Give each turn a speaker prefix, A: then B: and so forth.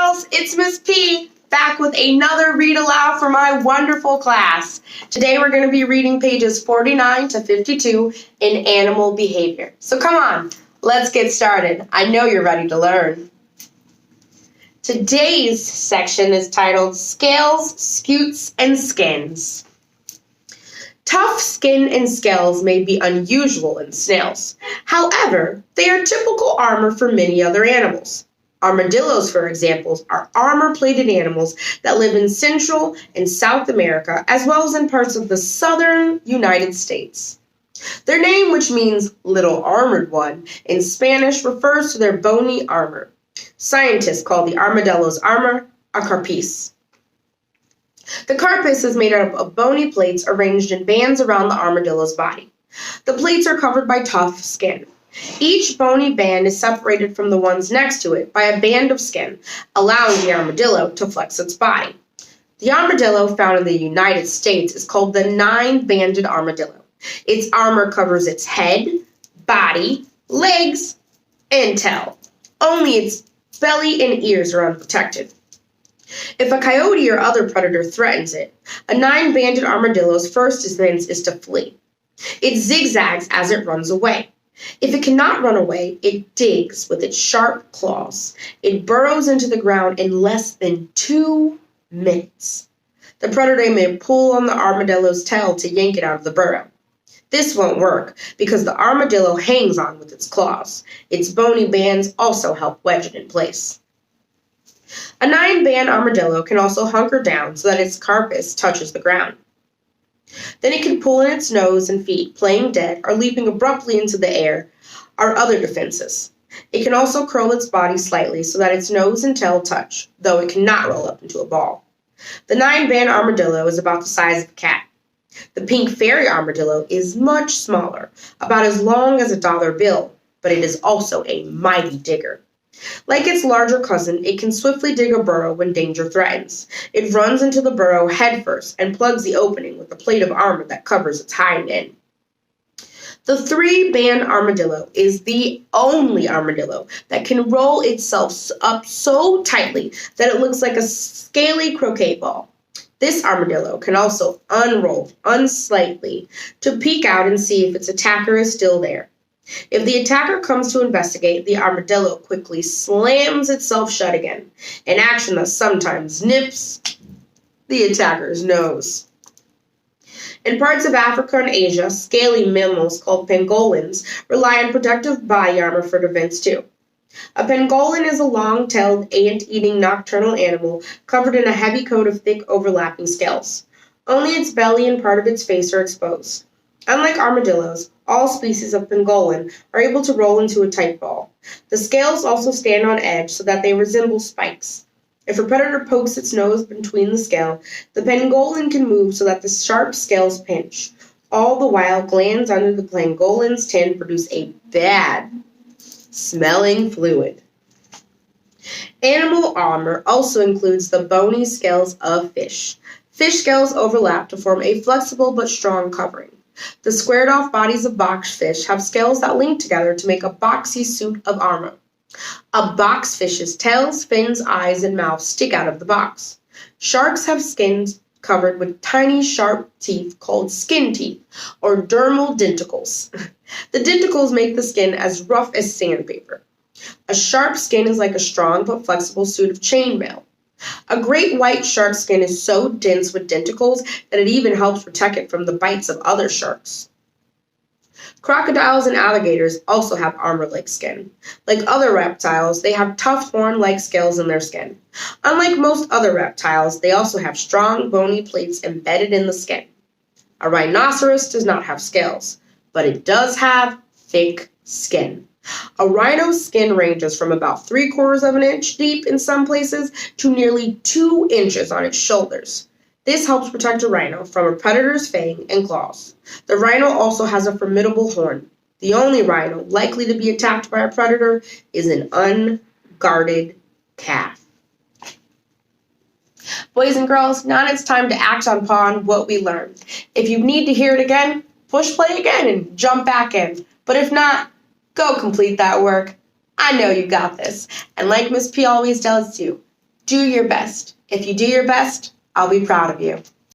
A: girls, it's Miss P, back with another read aloud for my wonderful class. Today we're going to be reading pages 49 to 52 in animal behavior. So come on, let's get started. I know you're ready to learn. Today's section is titled Scales, Scutes, and Skins. Tough skin and scales may be unusual in snails. However, they are typical armor for many other animals. Armadillos, for example, are armor-plated animals that live in Central and South America, as well as in parts of the southern United States. Their name, which means little armored one, in Spanish refers to their bony armor. Scientists call the armadillo's armor a carapace. The carapace is made up of bony plates arranged in bands around the armadillo's body. The plates are covered by tough skin. Each bony band is separated from the ones next to it by a band of skin, allowing the armadillo to flex its body. The armadillo found in the United States is called the nine-banded armadillo. Its armor covers its head, body, legs, and tail. Only its belly and ears are unprotected. If a coyote or other predator threatens it, a nine-banded armadillo's first defense is to flee. It zigzags as it runs away. If it cannot run away, it digs with its sharp claws. It burrows into the ground in less than 2 minutes. The predator may pull on the armadillo's tail to yank it out of the burrow. This won't work because the armadillo hangs on with its claws. Its bony bands also help wedge it in place. A 9-band armadillo can also hunker down so that its carapace touches the ground. Then it can pull in its nose and feet, playing dead or leaping abruptly into the air are other defenses. It can also curl its body slightly so that its nose and tail touch, though it cannot roll up into a ball. The 9-band armadillo is about the size of a cat. The pink fairy armadillo is much smaller, about as long as a dollar bill, but it is also a mighty digger. Like its larger cousin, it can swiftly dig a burrow when danger threatens. It runs into the burrow headfirst and plugs the opening with a plate of armor that covers its hind end. The 3-band armadillo is the only armadillo that can roll itself up so tightly that it looks like a scaly croquet ball. This armadillo can also unroll unslightly to peek out and see if its attacker is still there. If the attacker comes to investigate, the armadillo quickly slams itself shut again, an action that sometimes nips the attacker's nose. In parts of Africa and Asia, scaly mammals called pangolins rely on protective body armor for defense too. A pangolin is a long-tailed, ant-eating nocturnal animal covered in a heavy coat of thick overlapping scales. Only its belly and part of its face are exposed. Unlike armadillos, all species of pangolin are able to roll into a tight ball. The scales also stand on edge so that they resemble spikes. If a predator pokes its nose between the scale, the pangolin can move so that the sharp scales pinch. All the while, glands under the pangolin's tin produce a bad-smelling fluid. Animal armor also includes the bony scales of fish. Fish scales overlap to form a flexible but strong covering. The squared-off bodies of boxfish have scales that link together to make a boxy suit of armor. A boxfish's tails, fins, eyes, and mouth stick out of the box. Sharks have skins covered with tiny, sharp teeth called skin teeth, or dermal denticles. The denticles make the skin as rough as sandpaper. A sharp skin is like a strong but flexible suit of chainmail. A great white shark skin is so dense with denticles that it even helps protect it from the bites of other sharks. Crocodiles and alligators also have armor-like skin. Like other reptiles, they have tough horn-like scales in their skin. Unlike most other reptiles, they also have strong, bony plates embedded in the skin. A rhinoceros does not have scales, but it does have thick skin. A rhino's skin ranges from about 3/4 of an inch deep in some places to nearly 2 inches on its shoulders. This helps protect a rhino from a predator's fang and claws. The rhino also has a formidable horn. The only rhino likely to be attacked by a predator is an unguarded calf. Boys and girls, now it's time to act upon what we learned. If you need to hear it again, push play again and jump back in. But if not, go complete that work. I know you got this. And like Miss P always tells you, Do your best. If you do your best, I'll be proud of you.